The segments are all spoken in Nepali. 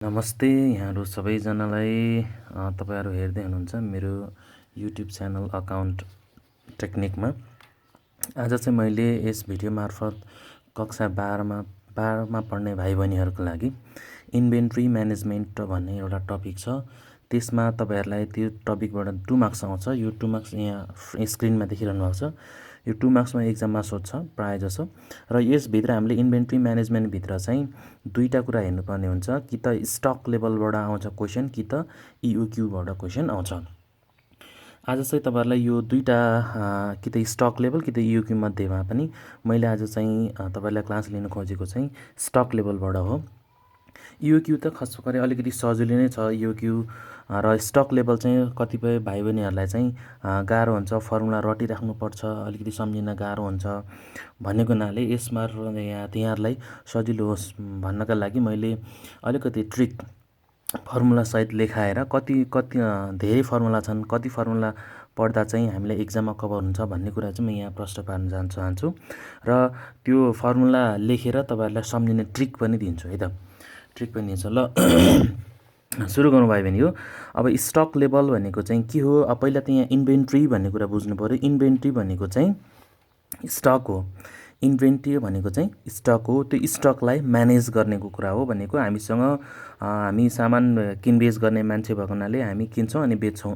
नमस्ते यहाँहरू सबैजनालाई। तपाईहरु हेर्दै हुनुहुन्छ मेरो युट्युब च्यानल अकाउन्ट टेक्निकमा। आज चाहिँ मैले यस भिडियो मार्फत कक्षा 12मा पढ्ने भाइ बहिनीहरुको लागि इन्भेन्ट्री म्यानेजमेन्ट भन्ने एउटा टपिक छ। त्यसमा तपाईहरुलाई त्यो टपिकबाट 2 मार्क्स आउँछ। यो 2 मार्क्स यहाँ स्क्रिनमा देखिरहनु भएको छ। यो 2 मार्क्समा एक्जाममा सोध्छ प्राय जसो। र यस भित्र हामीले इन्भेन्ट्री म्यानेजमेन्ट भित्र चाहिँ दुईटा कुरा हेर्नुपर्ने हुन्छ, कि त स्टक लेभलबाट आउँछ क्वेशन कि त EOQ बाट क्वेशन आउँछ। आज चाहिँ तपाईहरुलाई यो दुईटा कि त स्टक लेभल कि त EOQ मध्येमा पनि मैले आज चाहिँ तपाईहरुलाई क्लास लिन खोजेको चाहिँ स्टक लेभलबाट हो। EOQ त खास गरी अलिकति सजिलो नै छ। EOQ र स्टक लेभल चाहिँ कतिपय भाइ बहिनीहरुलाई चाहिँ गाह्रो हुन्छ, फर्मुला रटिराख्नुपर्छ, अलिकति सम्झिन गाह्रो हुन्छ भनेको हुनाले यसमा यहाँहरुलाई सजिलो होस् भन्नका लागि मैले अलिकति ट्रिक फर्मुला सहित लेखाएर कति धेरै फर्मुला छन्, कति फर्मुला पढ्दा चाहिँ हामीलाई एक्जाममा कभर हुन्छ भन्ने कुरा चाहिँ म यहाँ प्रश्न पार्न चाहन्छु र त्यो फर्मुला लेखेर तपाईहरुलाई सम्झिने ट्रिक पनि दिन्छु है त। ट्रिक पनि दिन्छु ल। सुरु गरौँ भाइ बहिनी। हो अब स्टक लेभल भनेको चाहिँ के हो? अब पहिला त यहाँ इन्भेन्ट्री भन्ने कुरा बुझ्नु पर्यो। इन्भेन्ट्री भनेको चाहिँ स्टक हो। इन्भेन्ट्री भनेको चाहिँ स्टक हो। त्यो स्टकलाई म्यानेज गर्नेको कुरा हो। भनेको हामी सामान किनबेच गर्ने मान्छे भएको हुनाले हामी किन्छौँ अनि बेच्छौँ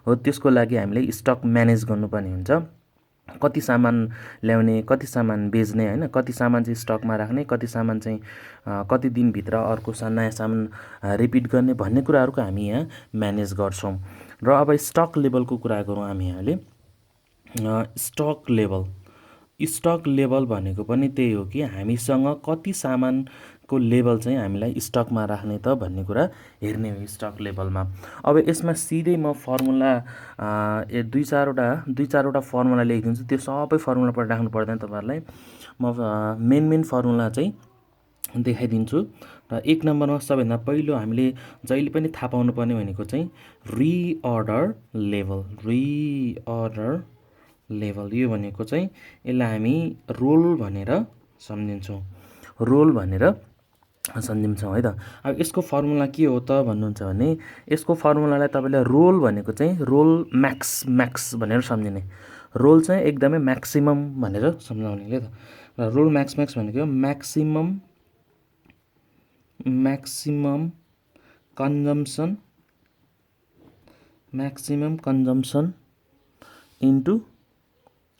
हो। त्यसको लागि हामीले स्टक म्यानेज गर्नुपर्ने हुन्छ। कति सामान ल्याउने, कति सामान बेच्ने हैन, कति सामान चाहिँ स्टकमा राख्ने, कति सामान चाहिँ कति दिनभित्र अर्को नयाँ सामान रिपिट गर्ने भन्ने कुराहरुको हामी यहाँ म्यानेज गर्छौं। र अब स्टक लेभलको कुरा गरौँ हामी यहाँले। स्टक लेभल भनेको पनि त्यही हो कि हामीसँग कति सामानको लेभल चाहिँ हामीलाई स्टकमा राख्ने त भन्ने कुरा हेर्ने हो स्टक लेभलमा। अब यसमा सिधै म फर्मुला दुई चारवटा फर्मुला लेखिदिन्छु। त्यो सबै फर्मुला पढ राख्नु पर्दैन तपाईहरुलाई। म मेन फर्मुला चाहिँ देखाइदिन्छु। र 1 नम्बरमा सबैभन्दा पहिलो हामीले जहिले पनि थाहा पाउनु पर्ने भनेको चाहिँ रिअर्डर लेभल। यो भनेको चाहिँ यसलाई हामी रोल भनेर सम्झिन्छौँ है त। अब यसको फर्मुला के हो त भन्नुहुन्छ भने यसको फर्मुलालाई तपाईले रोल भनेको चाहिँ रोल म्याक्स भनेर सम्झिने। रोल चाहिँ एकदमै म्याक्सिमम भनेर सम्झाउने के त। र रोल म्याक्स भनेको म्याक्सिमम कन्जम्सन इन्टु,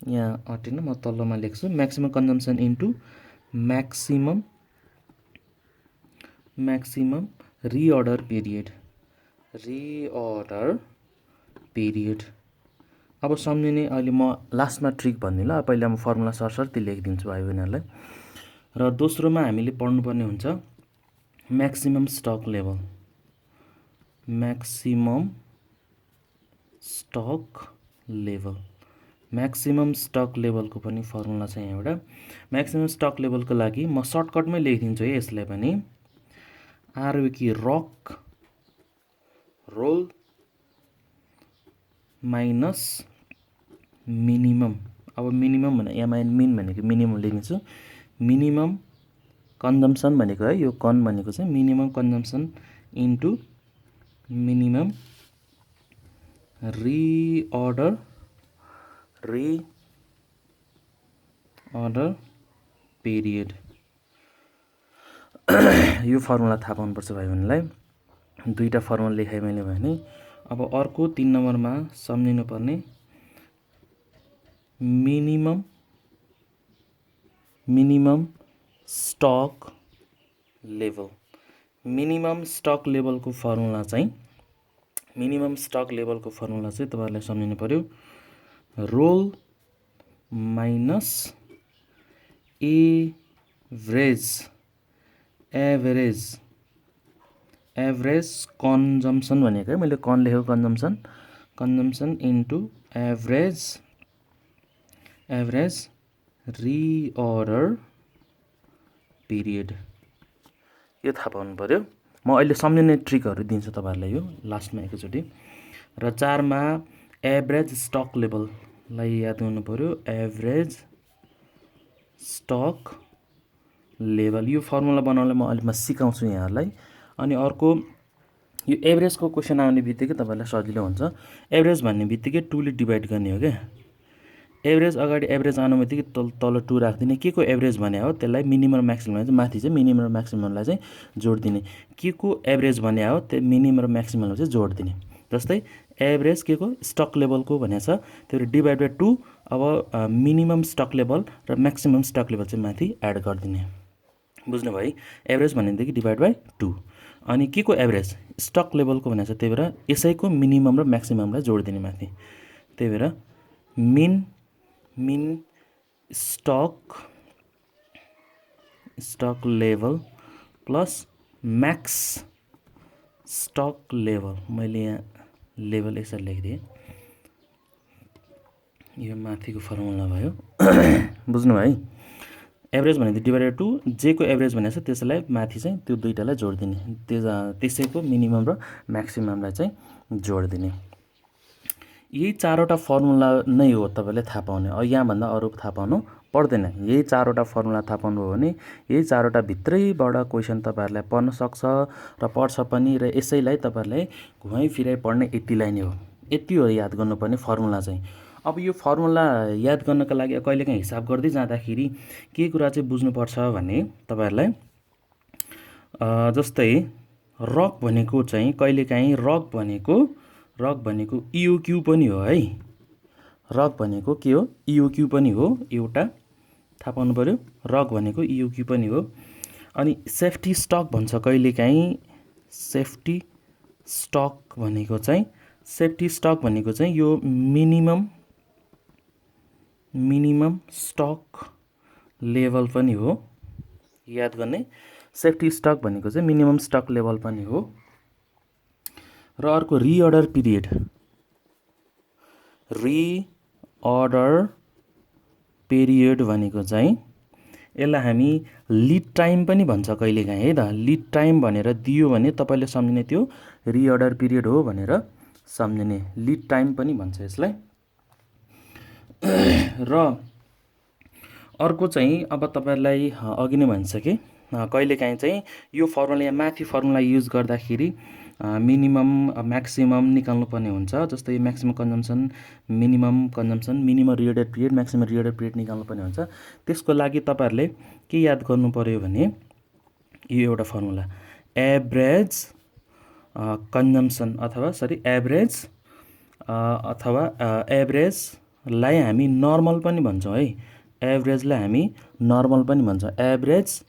यहाँ अटेन म तल्लोमा लेख्छु, maximum consumption into maximum reorder period. अब सम्झिने अहिले म लास्टमा ट्रिक भन्ने ल। पहिला म फर्मुला सरसर्ती लेखिदिन्छु भाइ बहिनीहरुलाई। र दोस्रोमा हामीले पढ्नुपर्ने हुन्छ म्याक्सिमम स्टक लेभलको पनि फर्मुला छ यहाँ एउटा। म्याक्सिमम स्टक लेभलको लागि म सर्टकटमै लेखिदिन्छु है यसलाई पनि। आरओकी रोल माइनस मिनिमम। अब मिनिमम भने मिन भनेको मिनिमम लेखिदिन्छु। मिनिमम कन्जम्सन भनेको है, यो कन भनेको चाहिँ minimum consumption into minimum reorder period. यो फर्मुला थाहा पाउनुपर्छ भाइ बहिनीलाई। दुईटा फर्मुला लेखाइ मैले भने। अब अर्को 3 नम्बरमा सम्झिनु पर्ने मिनिमम स्टक लेभलको फर्मुला चाहिँ तपाईहरुलाई सम्झिनु पर्यो। रोल माइनस एभरेज कन्जम्सन भनेको है, मैले कन लेखेको consumption into average reorder period. यो थाहा पाउनु पर्यो। म अहिले सम्झिने ट्रिकहरु दिन्छु तपाईहरुलाई यो लास्टमा एकैचोटी। र 4 मा एभरेज स्टक लेभललाई याद गर्नु पर्यो। एभरेज स्टक लेभल यो फर्मुला बनाउनलाई म सिकाउँछु यहाँहरुलाई। अनि अर्को यो एभरेजको क्वेसन आउने बित्तिकै तपाईँलाई सजिलो हुन्छ। एभरेज भन्ने बित्तिकै 2 ले डिभाइड गर्ने हो क्या। एभरेज अगाडि एभरेज आउने बित्तिकै तल 2 राखिदिने। के को एभरेज भने हो त्यसलाई मिनिमम र म्याक्सिमम चाहिँ माथि चाहिँ मिनिमम र म्याक्सिममलाई चाहिँ जोड दिने। के को एभरेज भने हो त्यो मिनिमम र म्याक्सिममलाई चाहिँ जोड दिने। जस्तै एभरेज के को स्टक लेभलको भनेको छ, त्यो डिभाइड बाई 2। अब मिनिमम स्टक लेभल र म्याक्सिमम स्टक लेभल चाहिँ माथि एड गरिदिने। बुझ्नुभयो है। एभरेज भनेदेखि डिभाइड बाई 2। अनि के को एभरेज स्टक लेभलको भनेको छ, त्यही भएर यसैको मिनिमम र म्याक्सिममलाई जोड दिने माथि। त्यही भएर min stock level plus max stock level. मैले यहाँ लेभल यसरी लेखिदिएँ, यो माथिको फर्मुला भयो। बुझ्नुभयो है। एभरेज भनेको डिभाइडेड 2, जे को एभरेज भनेको छ त्यसलाई माथि चाहिँ त्यो दुईटालाई जोड दिने, त्यसैको मिनिमम र म्याक्सिममलाई चाहिँ जोड दिने। यही 4वटा फर्मुला नै हो तपाईँले थाहा पाउने। यहाँभन्दा अरू थाहा पाउनु पर्दैन। यही 4वटा फर्मुला थाहा पाउनुभयो भने यही 4वटा भित्रैबाट क्वेसन तपाईँहरूलाई पर्न सक्छ र पर्छ पनि। र यसैलाई तपाईँहरूलाई घुमाइ फिराइ पढ्ने यतिलाई नै हो। यति हो याद गर्नुपर्ने फर्मुला चाहिँ। अब यो फर्मुला याद गर्नका लागि कहिलेकाहीँ हिसाब गर्दै जाँदाखेरि के कुरा चाहिँ बुझ्नुपर्छ भने तपाईँहरूलाई जस्तै रक भनेको चाहिँ कहिलेकाहीँ रक भनेको इओक्यू पनि हो है। रक भनेको के हो, इओक्यू पनि हो। एउटा थाहा पाउनु पऱ्यो, रक भनेको इओक्यू पनि हो। अनि सेफ्टी स्टक भन्छ कहिलेकाहीँ। सेफ्टी स्टक भनेको चाहिँ यो मिनिमम स्टक लेभल पनि हो। याद गर्ने, सेफ्टी स्टक भनेको चाहिँ मिनिमम स्टक लेभल पनि हो। र अर्को रिअर्डर पिरियड भनेको चाहिँ यसलाई हामी लिड टाइम पनि भन्छ कहिलेकाहीँ है त। लिड टाइम भनेर दियो भने तपाईँले सम्झिने त्यो रिअर्डर पिरियड हो भनेर सम्झिने। लिड टाइम पनि भन्छ यसलाई। र अर्को चाहिँ अब तपाईँलाई अघि नै भनिसकेँ, कहिलेकाहीँ चाहिँ यो फर्मुला या माथि फर्मुला युज गर्दाखेरि मिनिमम म्याक्सिमम निकाल्नुपर्ने हुन्छ। जस्तै maximum consumption, minimum reorder period, maximum reorder period निकाल्नुपर्ने हुन्छ। त्यसको लागि तपाईँहरूले के याद गर्नु पऱ्यो भने यो एउटा फर्मुला एभरेज कन्जम्सन एभरेजलाई हामी नर्मल पनि भन्छौँ है। एभरेजलाई हामी नर्मल पनि भन्छौँ। एभरेज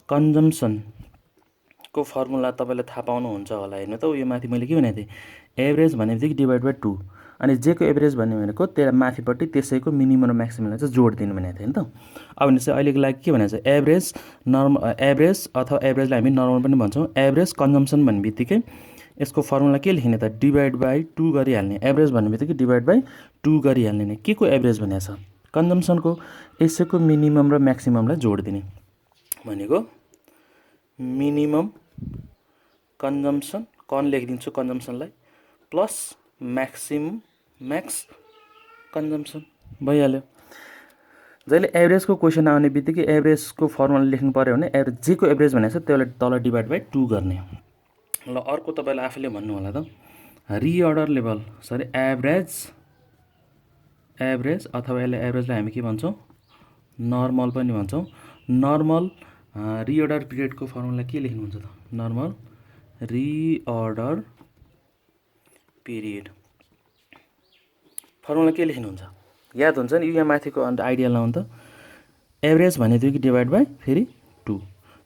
कन्जम्सनको फर्मुला तपाईँले थाहा पाउनुहुन्छ होला। हेर्नु त यो माथि मैले के भनेको थिएँ, एभरेज भनेपछि डिभाइड बाई 2। अनि जे को एभरेज भन्ने भनेको त्यसलाई माथिपट्टि त्यसैको मिनिमम र म्याक्सिममलाई चाहिँ जोड दिनु भनेको थिएँ नि त। अब भने चाहिँ अहिलेको लागि के भनेको छ, एभरेज अथवा एभरेजलाई हामी नर्मल पनि भन्छौँ। एभरेज कन्जम्सन भन्ने बित्तिकै यसको फर्मुला के लेख्ने त, डिभाइड बाई 2 गरिहाल्ने। एभरेज भन्ने बित्तिकै डिभाइड बाई 2 गरिहाल्ने। के को एभरेज भनेको छ, कन्जम्सनको। यसैको मिनिमम र म्याक्सिममलाई जोड दिने भनेको मिनिमम कन्जम्सन, कन लेखिदिन्छु कन्जम्सनलाई, प्लस म्याक्स कन्जम्सन भइहाल्यो। जहिले एभरेजको क्वेसन आउने बित्तिकै एभरेजको फर्मुला लेख्नु पऱ्यो भने जे को एभरेज भनेको छ त्यसलाई तल डिभाइड बाई 2 गर्ने। ल अर्को तपाईँले आफैले भन्नु होला त, रिअर्डर लेभल एभरेज अथवा यसलाई एभरेजलाई हामी के भन्छौँ, नर्मल पनि भन्छौँ। नर्मल रिअर्डर पिरियडको फर्मुला के लेख्नुहुन्छ त, नर्मल रिअर्डर पिरियड फर्मुला के लेख्नुहुन्छ, याद हुन्छ नि। यहाँ माथिको अन्त आइडिया लाउनु त। एभरेज भनेदेखि डिभाइड बाई फेरि 2।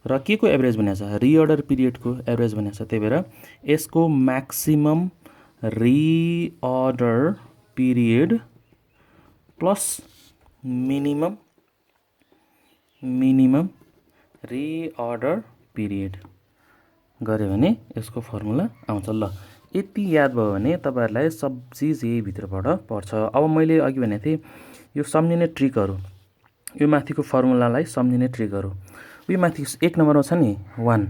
र के को एभरेज भनेको छ, रिअर्डर पिरियडको एभरेज भनेको छ। त्यही भएर यसको maximum reorder period plus minimum reorder period गऱ्यो भने यसको फर्मुला आउँछ। ल यति याद भयो भने तपाईँहरूलाई सब चिज यही भित्रबाट पर्छ। अब मैले अघि भनेको थिएँ यो सम्झिने ट्रिकहरू, यो माथिको फर्मुलालाई सम्झिने ट्रिकहरू। यो माथि 1 नम्बरमा छ नि 1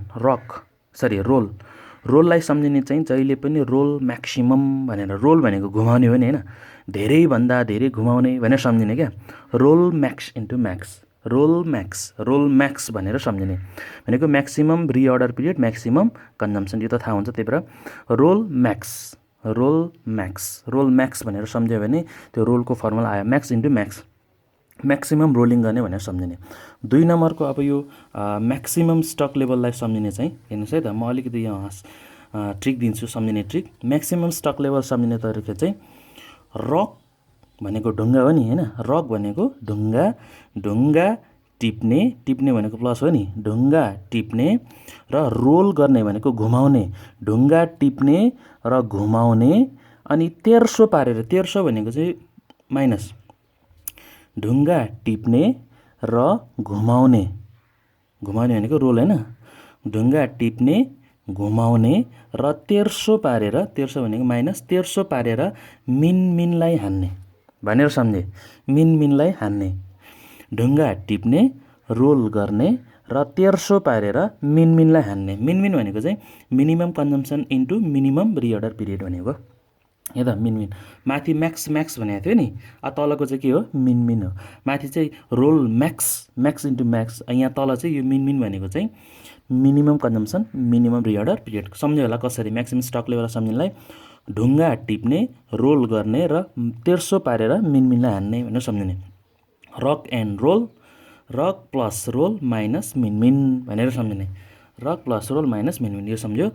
रोललाई सम्झिने चाहिँ जहिले पनि रोल म्याक्सिमम भनेर, रोल भनेको घुमाउने हो नि होइन, धेरैभन्दा धेरै घुमाउने भनेर सम्झिने क्या। ROL max into max, ROL max भनेर सम्झिने भनेको maximum reorder period maximum consumption यो त थाहा हुन्छ। त्यही भएर रोल म्याक्स भनेर सम्झ्यो भने त्यो रोलको फर्मुला आयो Max into max, maximum rolling गर्ने भनेर सम्झिने। 2 नम्बरको अब यो म्याक्सिमम स्टक लेभललाई सम्झिने चाहिँ हेर्नुहोस् है त, म अलिकति यहाँ ट्रिक दिन्छु सम्झिने ट्रिक। म्याक्सिमम स्टक लेभल सम्झिने तरिका चाहिँ रक भनेको ढुङ्गा हो नि हैन, रक भनेको ढुङ्गा टिप्ने भनेको प्लस हो नि, ढुङ्गा टिप्ने र रोल गर्ने भनेको घुमाउने, ढुङ्गा टिप्ने र घुमाउने अनि तेर्सो पारेर, तेर्सो भनेको चाहिँ माइनस, ढुङ्गा टिप्ने र घुमाउने भनेको रोल हैन, ढुङ्गा टिप्ने घुमाउने र तेर्सो पारेर, तेर्सो भनेको माइनस, तेर्सो पारेर मिनलाई हान्ने भनेर सम्झे। मिनलाई हान्ने, ढुङ्गा टिप्ने, रोल गर्ने र तेर्सो पारेर मिनलाई हान्ने। मिन भनेको चाहिँ minimum consumption into minimum reorder period भनेको। हेर मिन माथि म्याक्स भनेको थियो नि, तलको चाहिँ के हो मिन हो। माथि चाहिँ रोल म्याक्स इन्टु म्याक्स, यहाँ तल चाहिँ यो मिन भनेको चाहिँ minimum consumption minimum reorder period. सम्झ्यो होला कसरी म्याक्सिमम स्टक लेभल सम्झिनलाई, ढुङ्गा टिप्ने, रोल गर्ने र तेर्सो पारेर मिनलाई हान्ने भनेर सम्झिने। ROQ and ROL, ROQ plus ROL minus min भनेर सम्झिने, ROQ plus ROL minus min यो सम्झ्यो।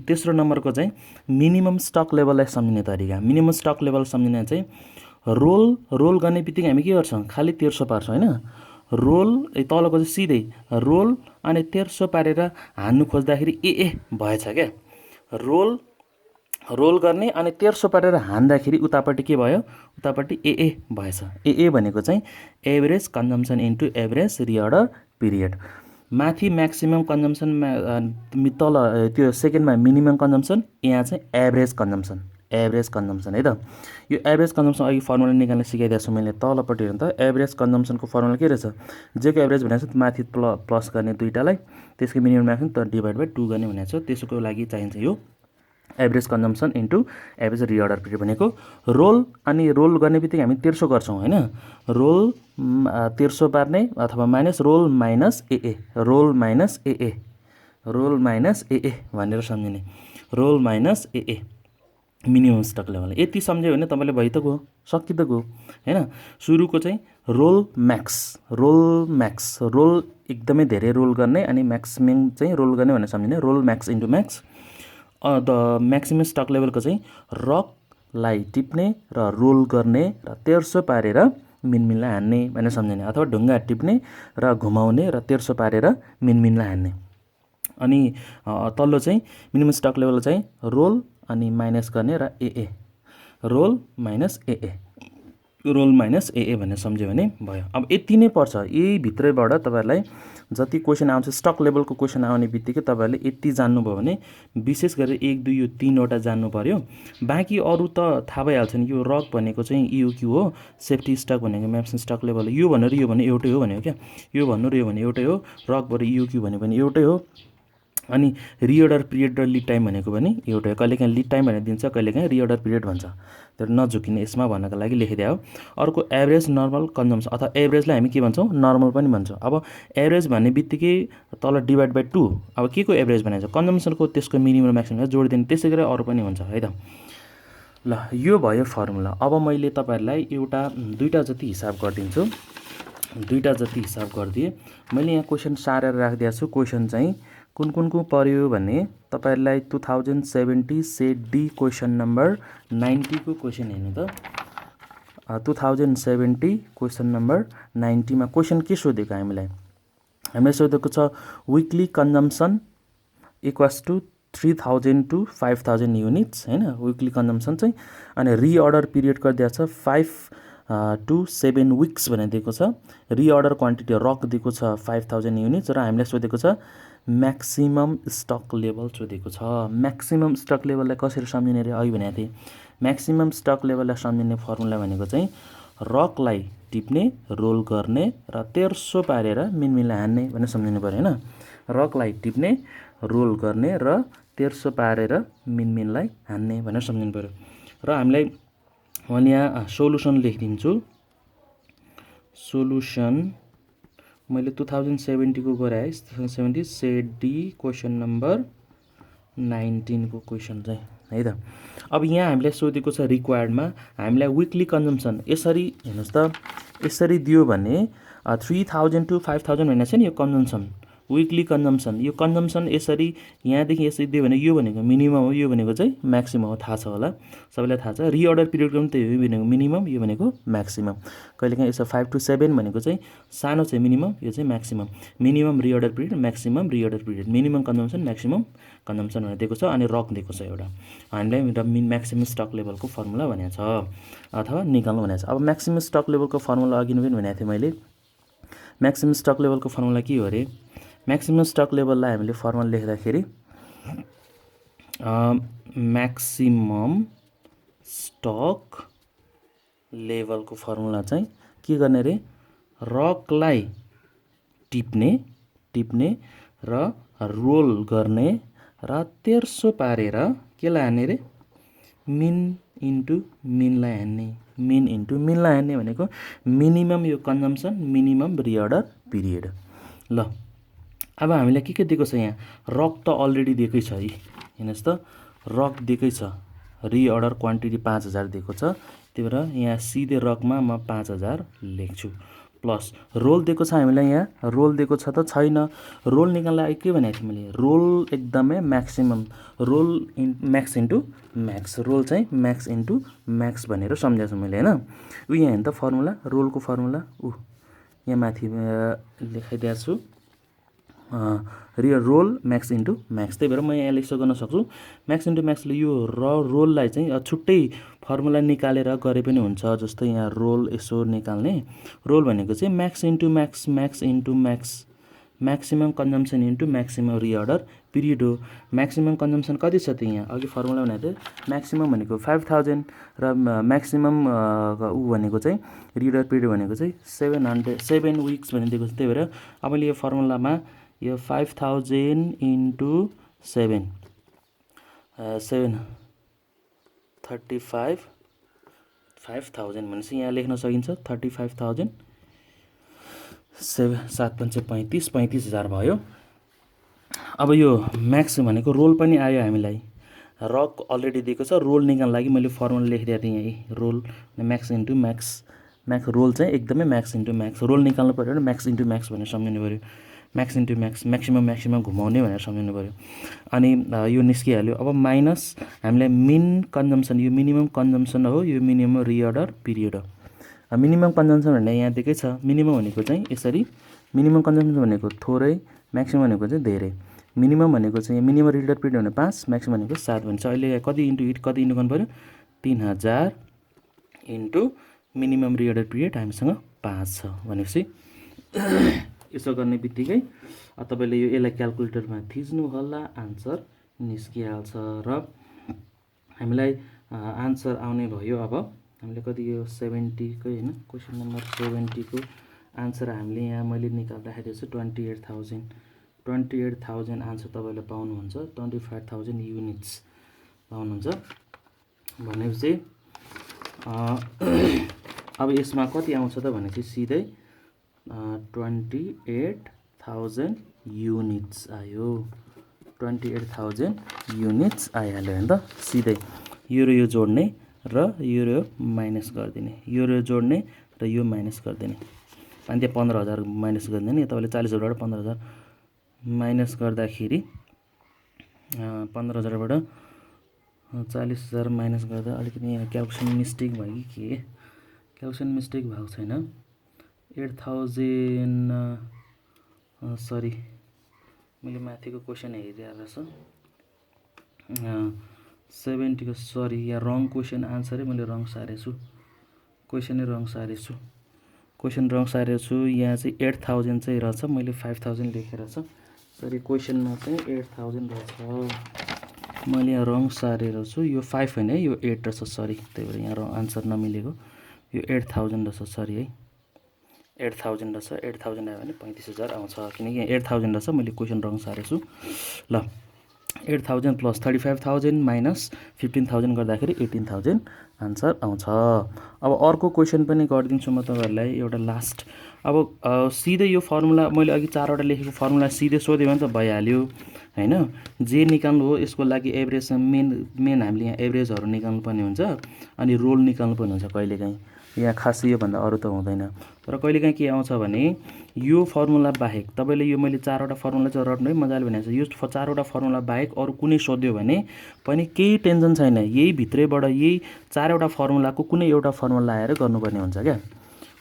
तेस्रो नम्बरको चाहिँ मिनिमम स्टक लेभललाई सम्झिने तरिका। मिनिमम स्टक लेभल सम्झिने चाहिँ रोल गर्ने बित्तिकै हामी के गर्छौँ, खालि तेर्सो पार्छौँ हैन, रोल तलको चाहिँ सिधै रोल अनि तेर्सो पारेर हान्नु खोज्दाखेरि ए भएछ क्या, रोल गर्ने अनि तेर्सो पारेर हान्दाखेरि उतापट्टि के भयो, उतापट्टि ए भएछ। ए भनेको चाहिँ average consumption into average reorder period. माथि म्याक्सिमम कन्जम्सन, तल त्यो सेकेन्डमा मिनिमम कन्जम्सन, यहाँ चाहिँ एभरेज कन्जम्सन है त। यो एभरेज कन्जम्सन अघि फर्मुला निकाल्न सिकाइदिएको छु मैले, तलपट्टि हेर्नु त एभरेज कन्जम्सनको फर्मुला के रहेछ, जेको एभरेज भनेको छ माथि प्लस गर्ने दुईटालाई, त्यसको मिनिमम म्याक्सिमम त डिभाइड बाई 2 गर्ने भनेको छ। त्यसको लागि चाहिन्छ यो average consumption into average reorder period भनेको। रोल गर्ने बित्तिकै हामी तेर्सो गर्छौँ हैन, रोल तेर्सो पार्ने अथवा माइनस रोल माइनस ए भनेर सम्झिने, ROL minus A minimum stock level. यति सम्झ्यो भने तपाईँले भइ त गयो, सकि त गयो हैन। सुरुको चाहिँ रोल एकदमै धेरै रोल गर्ने अनि म्याक्सिमम चाहिँ रोल गर्ने भनेर सम्झिने, ROL max into max. The maximum stock लेभलको चाहिँ रकलाई टिप्ने र रोल गर्ने र तेर्सो पारेर मिनलाई हान्ने भनेर सम्झिने, अथवा ढुङ्गा टिप्ने र घुमाउने र तेर्सो पारेर मिनलाई हान्ने। अनि तल्लो चाहिँ मिनिमम स्टक लेभल चाहिँ रोल अनि माइनस गर्ने र रोल माइनस ए भनेर सम्झ्यो भने भयो। अब यति नै पर्छ, यही भित्रैबाट तपाईँहरूलाई जति क्वेसन आउँछ स्टक लेभलको क्वेसन आउने बित्तिकै तपाईँहरूले यति जान्नुभयो भने विशेष गरेर 1, 2 यो 3वटा जान्नु पर्यो। बाँकी अरू त थाहा भइहाल्छ नि। यो रक भनेको चाहिँ इयुक्यू हो, सेफ्टी स्टक भनेको म्याक्सिमम स्टक लेभल, यो भनेर यो भने एउटै हो भनेको क्या, यो भन्नु र यो भने एउटै हो, रकबाट इयुक्यू भने पनि एउटै हो। अनि रिअर्डर पिरियड र लिड टाइम भनेको पनि एउटै हो, कहिलेकाहीँ लिड टाइम भनेर दिन्छ, कहिलेकाहीँ रिअर्डर पिरियड भन्छ, त्यो नझुकिने यसमा भन्नको लागि लेखिदिया हो। अर्को एभरेज नर्मल कन्जम्सन, अथवा एभरेजलाई हामी के भन्छौँ नर्मल पनि भन्छौँ। अब एभरेज भन्ने बित्तिकै तल डिभाइड बाई 2, अब के को एभरेज भनेको कन्जम्सनको त्यसको मिनिमम म्याक्सिमम जोडिदिने, त्यसै गरी अरू पनि हुन्छ है त। ल यो भयो फर्मुला। अब मैले तपाईँहरूलाई एउटा 2टा जति हिसाब गरिदिन्छु, 2टा जति हिसाब गरिदिएँ मैले। यहाँ क्वेसन सारेर राखिदिएको छु। क्वेसन चाहिँ कुन को पर्यो भने तपाईँहरूलाई 2070 सेट डी क्वेसन नम्बर 90 को क्वेसन हेर्नु त। 2070 क्वेसन नम्बर 90 मा क्वेसन के सोधेको हामीलाई सोधेको छ weekly consumption equals to 3000 to 5000 units हैन, विकली कन्जम्सन चाहिँ। अनि रिअर्डर पिरियड गरिदिएको छ 5 to 7 विक्स भनेर दिएको छ। रिअर्डर क्वान्टिटी रक दिएको छ 5000 युनिट्स र हामीलाई सोधेको छ म्याक्सिमम स्टक लेभल सोधेको छ। म्याक्सिमम स्टक लेभललाई कसरी सम्झिने रे अघि भनेको थिएँ। म्याक्सिमम स्टक लेभललाई सम्झिने फर्मुला भनेको चाहिँ रकलाई टिप्ने, रोल गर्ने र तेर्सो पारेर मिनलाई हान्ने भनेर सम्झिनु पर्यो हैन। रकलाई टिप्ने, रोल गर्ने र तेर्सो पारेर मिनलाई हान्ने भनेर सम्झिनु पर्यो। र हामीलाई मैले यहाँ सोलुसन लेखिदिन्छु। सोलुसन मैले 2070 को गराएँ 2070 सेट डी क्वेसन नम्बर 19 को क्वेसन चाहिँ है त। अब यहाँ हामीलाई सोधेको छ रिक्वायर्डमा हामीलाई विकली कन्जम्सन यसरी हेर्नुहोस् त, यसरी दियो भने 3000 to 5000 भनेको छ नि यो कन्जम्सन विकली कन्जम्सन। यो कन्जम्सन यसरी यहाँदेखि यसरी दियो भने यो भनेको मिनिमम हो, यो भनेको चाहिँ म्याक्सिमम हो, थाहा छ होला सबैलाई थाहा छ। रिअर्डर पिरियडको पनि त्यही हो, यो भनेको मिनिमम यो भनेको म्याक्सिमम। कहिलेकाहीँ यसो 5 to 7 भनेको चाहिँ सानो चाहिँ मिनिमम, यो चाहिँ maximum. Minimum reorder period, maximum reorder period, minimum consumption maximum consumption भनेर दिएको छ। अनि रक दिएको छ एउटा, हामीलाई म्याक्सिमम स्टक लेभलको फर्मुला भनेको छ अथवा निकाल्नु भनेको छ। अब म्याक्सिमम स्टक लेभलको फर्मुला अघि पनि भनेको थिएँ मैले। म्याक्सिमम स्टक लेभलको फर्मुला के हो अरे, म्याक्सिमम स्टक लेभललाई हामीले फर्मुला लेख्दाखेरि म्याक्सिमम स्टक लेभलको फर्मुला चाहिँ के गर्ने रे, रकलाई टिप्ने र रोल गर्ने र तेर्सो पारेर के लाने रे, मिन इन्टु मिनलाई हान्ने। मिन इन्टु मिनलाई हान्ने भनेको मिनिमम यो कन्जम्सन, मिनिमम रिअर्डर पिरियड। ल अब हामीलाई के दिएको छ यहाँ, रक त अलरेडी दिएकै छ है, हेर्नुहोस् त रक दिएकै छ, रिअर्डर क्वान्टिटी 5000 दिएको छ, त्यही भएर यहाँ सिधै रकमा म 5000 लेख्छु। प्लस रोल दिएको छ हामीलाई, यहाँ रोल दिएको छ त छैन। रोल निकाल्दा के भनेको थिएँ मैले, रोल एकदमै maximum, ROL max into max, ROL चाहिँ म्याक्स इन्टु म्याक्स भनेर सम्झाएको छु मैले होइन। यहाँ हेर्नु त फर्मुला, रोलको फर्मुला यहाँ माथि लेखाइदिएको छु, रोल म्याक्स इन्टु म्याक्स। त्यही भएर म यहाँ यसो गर्न सक्छु, म्याक्स इन्टु म्याक्सले यो रोललाई चाहिँ छुट्टै फर्मुला निकालेर गरे पनि हुन्छ। जस्तै यहाँ रोल यसो निकाल्ने, रोल भनेको चाहिँ max into max, max into max, maximum consumption into maximum reorder period हो। म्याक्सिमम कन्जम्सन कति छ त, यहाँ अघि फर्मुला भनेको थियो म्याक्सिमम भनेको 5000 र म्याक्सिमम भनेको चाहिँ रिअर्डर पिरियड भनेको चाहिँ 7 विक्स भनेर दिएको छ। त्यही भएर अब मैले यो फर्मुलामा यो 5000 इन्टु 7 35 5000 भनेपछि यहाँ लेख्न सकिन्छ 35,000, 7 5 35, 35,000 भयो। अब यो म्याक्स भनेको रोल पनि आयो हामीलाई, रक अलरेडी दिएको छ, रोल निकाल्न लागि मैले फर्मुला लेखिदिएको थिएँ यहीँ, ROL max into max, max ROL चाहिँ एकदमै म्याक्स इन्टु म्याक्स, रोल निकाल्नु पऱ्यो भने म्याक्स इन्टु म्याक्स भनेर सम्झिनु पऱ्यो, म्याक्स इन्टु म्याक्स, म्याक्सिमम घुमाउने भनेर सम्झिनु पऱ्यो। अनि यो निस्किहाल्यो। अब माइनस हामीलाई मिन कन्जम्सन, यो मिनिमम कन्जम्सन हो, यो मिनिमम रिअर्डर पिरियड हो। मिनिमम कन्जम्सन भन्ने यहाँ दिएकै छ, मिनिमम भनेको चाहिँ यसरी, मिनिमम कन्जम्सन भनेको थोरै, म्याक्सिमम भनेको चाहिँ धेरै। मिनिमम भनेको चाहिँ मिनिमम रिअर्डर पिरियड भने 5, म्याक्सिमम भनेको 7 भन्छ। अहिले कति इन्टु गर्नु पऱ्यो, 3000 इन्टु मिनिमम रिअर्डर पिरियड हामीसँग 5 छ भनेपछि यसो गर्ने बित्तिकै तपाईँले यसलाई क्यालकुलेटरमा थिच्नु होला, आन्सर निस्किहाल्छ र हामीलाई आन्सर आउने भयो। अब हामीले कति यो 70 को हैन, क्वेसन नम्बर 70 को आन्सर हामीले यहाँ मैले निकाल्दाखेरि चाहिँ 28,000 आन्सर तपाईँले पाउनुहुन्छ, 25,000 युनिट्स पाउनुहुन्छ भनेपछि अब यसमा कति आउँछ त भनेपछि सिधै 28,000 युनिट्स आयो, 28,000 युनिट्स आइहाल्यो हैन त। सिधै यो र यो जोड्ने र यो माइनस गरिदिने, यो र जोड्ने र यो माइनस गरिदिने, अनि त्यहाँ 15,000 माइनस गरिदिने। तपाईँले 40,000बाट 15,000 माइनस गर्दाखेरि 15,000बाट 40,000 माइनस गर्दा अलिकति यहाँ क्याल्कुलेसन मिस्टेक भयो कि के, क्याल्कुलेसन मिस्टेक भएको छैन। 8,000 सरी मैले माथिको क्वेसन हेरिरहेको छु, 70 को सरी यहाँ रङ क्वेसन आन्सरै मैले रङ सारेको छु, क्वेसनै रङ सारेको छु, क्वेसन रङ सारेको छु। यहाँ चाहिँ 8,000 चाहिँ रहेछ, मैले 5,000 लेखेर छ, सरी क्वेसनमा चाहिँ 8,000 रहेछ, मैले यहाँ रङ सारेर छु। यो 5 होइन है, यो 8 रहेछ, सरी त्यही भएर यहाँ आन्सर नमिलेको, यो 8,000 रहेछ, सरी है 8,000 रहेछ। 8,000 आयो भने 35,000 आउँछ, किनकि यहाँ 8,000 रहेछ, मैले क्वेसन रङ सारेको छु। ल 8,000 प्लस 35,000 माइनस 15,000 गर्दाखेरि 18,000 आन्सर आउँछ। अब अर्को क्वेसन पनि गरिदिन्छु म तपाईँहरूलाई, एउटा लास्ट। अब सिधै यो फर्मुला मैले अघि 4वटा लेखेको फर्मुला सिधै सोध्यो भने त भइहाल्यो हैन। जे निकाल्नु हो यसको लागि एभरेज मेन हामीले यहाँ एभरेजहरू निकाल्नु पर्ने हुन्छ अनि रोल निकाल्नु पर्ने हुन्छ कहिलेकाहीँ। यहाँ खास योभन्दा अरू त हुँदैन। तर कहिलेकाहीँ के आउँछ भने यो फर्मुला बाहेक तपाईँले यो मैले 4वटा फर्मुला चाहिँ रट्नु है मजाले भनेको छ। यो 4वटा फर्मुला बाहेक अरू कुनै सोध्यो भने पनि केही टेन्सन छैन, यही भित्रैबाट यही 4वटा फर्मुलाको कुनै एउटा फर्मुला आएर गर्नुपर्ने हुन्छ क्या।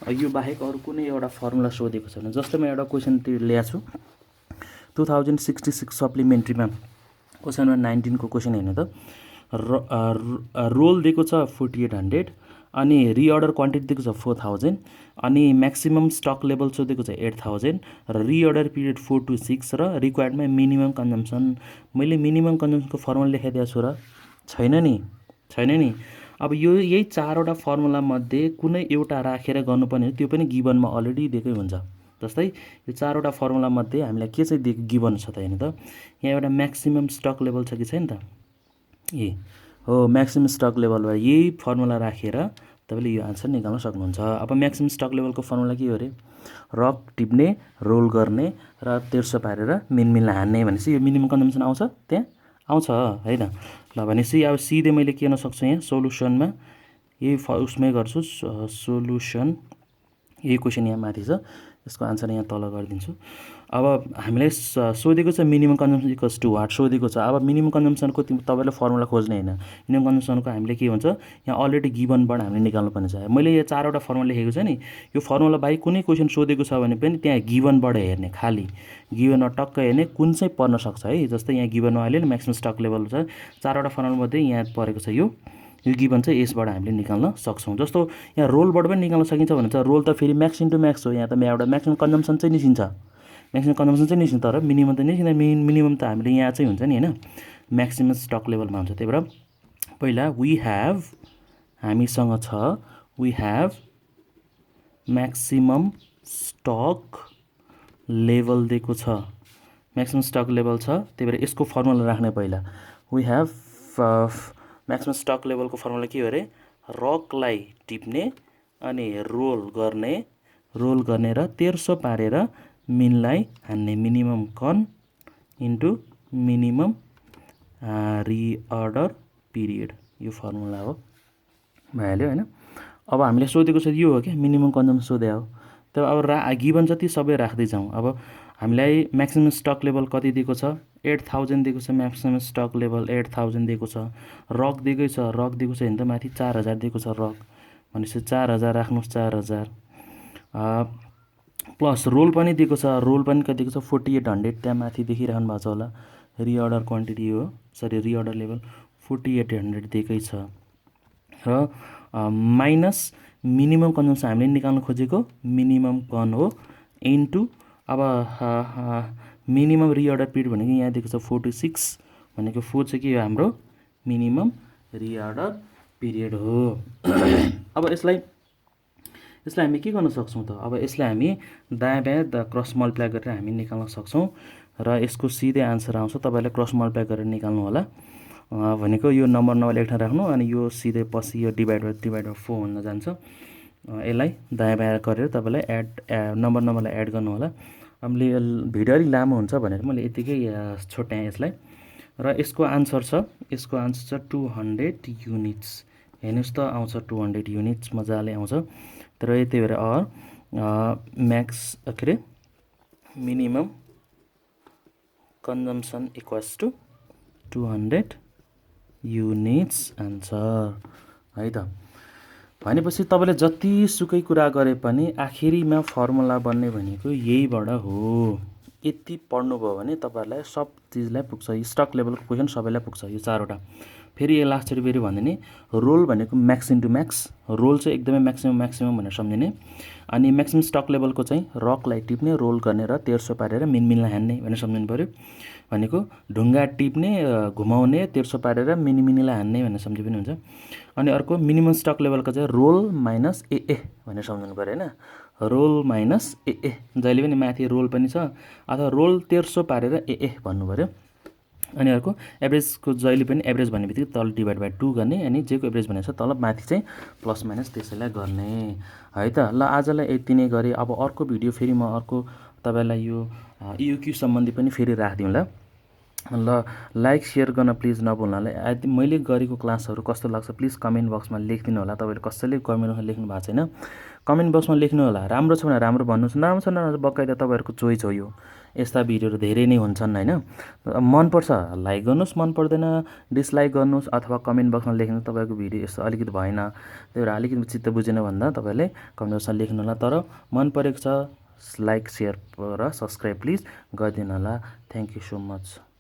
यो बाहेक अरू कुनै एउटा फर्मुला सोधेको छैन। जस्तै म एउटा क्वेसन ल्याएको छु 2066 सप्लिमेन्ट्रीमा क्वेसन नम्बर 19 को क्वेसन हेर्नु त। रोल दिएको छ 4800 अनि रिअर्डर क्वान्टिटी दिएको छ 4000 अनि म्याक्सिमम स्टक लेभल सोधेको छ 8000 र रिअर्डर पिरियड 4 to 6 र रिक्वायर्डमा मिनिमम कन्जम्सन। मैले मिनिमम कन्जम्सनको फर्मुला लेखाइदिएको छु र छैन नि। अब यो यही 4वटा फर्मुला मध्ये कुनै एउटा राखेर गर्नुपर्ने त्यो पनि गिभनमा अलरेडी दिएकै हुन्छ। जस्तै यो 4वटा फर्मुला मध्ये हामीलाई के चाहिँ दिएको गिभन छ त हेर्नु त। यहाँ एउटा म्याक्सिमम स्टक लेभल छ कि छैन त, ए हो म्याक्सिमम स्टक लेभलबाट यही फर्मुला राखेर तपाईँले यो आन्सर निकाल्न सक्नुहुन्छ। अब म्याक्सिमम स्टक लेभलको फर्मुला के हो अरे, रक टिप्ने, रोल गर्ने र तेर्सो पारेर मिनमिनलाई हान्ने भनेपछि यो मिनिमम कन्जम्सन आउँछ, त्यहाँ आउँछ हैन। ल भनेपछि अब सिधै मैले के गर्न सक्छु यहाँ सोलुसनमा यही उसमै गर्छु सोलुसन। यही क्वेसन यहाँ माथि छ, यसको आन्सर यहाँ तल गरिदिन्छु। अब हामीलाई सोधेको छ minimum consumption equals to what सोधेको छ। अब मिनिमम कन्जम्सनको तपाईँले फर्मुला खोज्ने होइन, मिनिमम कन्जम्सनको हामीले के हुन्छ यहाँ अलरेडी गिभनबाट हामीले निकाल्नु पर्ने छ। मैले यो 4वटा फर्मुला लेखेको छ नि, यो फर्मुला बाहेक कुनै क्वेसन सोधेको छ भने पनि त्यहाँ गिभनबाट हेर्ने, खालि गिभनमा टक्क हेर्ने कुन चाहिँ पर्न सक्छ है। जस्तै यहाँ गिभनमा अहिले म्याक्सिमम स्टक लेभल छ 4वटा फर्मुला मध्ये यहाँ परेको छ यो गिभन चाहिँ यसबाट हामीले निकाल्न सक्छौँ। जस्तो यहाँ रोलबाट पनि निकाल्न सकिन्छ भने चाहिँ रोल त फेरि म्याक्स इन्टु म्याक्स हो, यहाँ त एउटा म्याक्सिमम कन्जम्सन चाहिँ निस्किन्छ, तर मिनिमम त निस्किँदैन। मिनिमम त हामीले यहाँ चाहिँ हुन्छ नि हैन, म्याक्सिमम स्टक लेभलमा हुन्छ। त्यही भएर पहिला हामीसँग छ we have maximum stock level दिएको छ, म्याक्सिमम स्टक लेभल छ। त्यही भएर यसको फर्मुला राख्ने पहिला वी हेभ म्याक्सिमम स्टक लेभलको फर्मुला के हो अरे, रकलाई टिप्ने अनि रोल गर्ने र तेर्सो पारेर मिनलाई हान्ने, मिनिमम कन इन्टु मिनिमम रिअर्डर पिरियड, यो फर्मुला हो भइहाल्यो हैन। अब हामीले सोधेको छ यो हो क्या मिनिमम कन्जम्सन सोधे हो। तर अब गिभन जति सबै राख्दै जाउँ। अब हामीलाई म्याक्सिमम स्टक लेभल कति दिएको छ 8000 दिएको छ, म्याक्सिमम स्टक लेभल 8000 दिएको छ। रक दिएको छ भने त माथि 4000 दिएको छ रक भनेपछि 4000 राख्नुहोस् 4000 प्लस रोल पनि दिएको छ, रोल पनि कति दिएको छ 4800 त्यहाँ माथि देखिरहनु भएको छ होला। रिअर्डर क्वान्टिटी हो रिअर्डर लेभल 4800 दिएकै छ र माइनस मिनिमम कन्जम्सन हामीले निकाल्न खोजेको मिनिमम कन हो इन्टु अब मिनिमम रिअर्डर पिरियड भनेको यहाँ दिएको छ 4 to 6 भनेको 4 चाहिँ के हो हाम्रो मिनिमम रिअर्डर पिरियड हो। अब यसलाई हामी के गर्न सक्छौँ त, अब यसलाई हामी दायाँ बायाँ क्रस मल्टिप्लाई गरेर हामी निकाल्न सक्छौँ र यसको सिधै आन्सर आउँछ। तपाईँलाई क्रस मल्टिप्लाई गरेर निकाल्नु होला भनेको यो नम्बर एक ठाउँ राख्नु अनि यो सिधै पछि यो डिभाइड बाई 4 हुन जान्छ। यसलाई दायाँ बायाँ गरेर तपाईँलाई नम्बरलाई एड गर्नु होला। हामीले भिडियो अलिक लामो हुन्छ भनेर मैले यतिकै छोट्याएँ यसलाई र यसको आन्सर छ 200 युनिट्स। हेर्नुहोस् त आउँछ 200 युनिट्स मजाले आउँछ। तर त्यही भएर म्याक्स के अरे minimum consumption equals to 200 units answer है त। भनेपछि तपाईँले जतिसुकै कुरा गरे पनि आखिरीमा फर्मुला बन्ने भनेको यहीबाट हो। यति पढ्नुभयो भने तपाईँहरूलाई सब चिजलाई पुग्छ। यो स्टक लेभलको क्वेसन सबैलाई पुग्छ यो 4वटा। फेरि यो लास्टचोटि फेरि भनिदिने, रोल भनेको म्याक्स इन्टु म्याक्स, रोल चाहिँ एकदमै म्याक्सिमम भनेर सम्झिने। अनि म्याक्सिमम स्टक लेभलको चाहिँ रकलाई टिप्ने, रोल गर्ने र तेर्सो पारेर मिनमिनलाई हान्ने भनेर सम्झिनु पऱ्यो। भनेको ढुङ्गा टिप्ने, घुमाउने, तेर्सो पारेर मिनिमिनीलाई हान्ने भनेर सम्झे पनि हुन्छ। अनि अर्को मिनिमम स्टक लेभलको चाहिँ रोल माइनस ए भनेर सम्झिनु पऱ्यो होइन। रोल माइनस ए जहिले पनि माथि रोल पनि छ अथवा रोल तेर्सो पारेर ए भन्नु पऱ्यो। अनि अर्को एभरेजको जहिले पनि एभरेज भन्ने बित्तिकै तल डिभाइड बाई 2 गर्ने अनि जेको एभरेज भनेको छ तल माथि चाहिँ प्लस माइनस त्यसैलाई गर्ने है त। ल आजलाई यति नै गरेँ। अब अर्को भिडियो फेरि म अर्को तपाईँलाई यो इयुक्यू सम्बन्धी पनि फेरि राखिदिउँला। ल लाइक सेयर गर्न प्लिज नभुल्नु होला। यदि मैले गरेको क्लासहरू कस्तो लाग्छ प्लिज कमेन्ट बक्समा लेखिदिनु होला। तपाईँले कसैले कमेन्ट बक्समा लेख्नु भएको छैन, कमेन्ट बक्समा लेख्नु होला। राम्रो छ भने राम्रो भन्नुहोस्, नराम्रो छ नराम्रो बकाइदा तपाईँहरूको चोइस हो। यो यस्ता भिडियोहरू धेरै नै हुन्छन् होइन। मनपर्छ लाइक गर्नुहोस्, मन पर्दैन डिसलाइक गर्नुहोस् अथवा कमेन्ट बक्समा लेख्नु तपाईँको भिडियो यस्तो अलिकति भएन, त्यही भएर अलिकति चित्त बुझेन भन्दा तपाईँले कमेन्ट बक्समा लेख्नु होला। तर मन परेको छ लाइक सेयर र सब्सक्राइब प्लिज गरिदिनु होला। Thank you so much.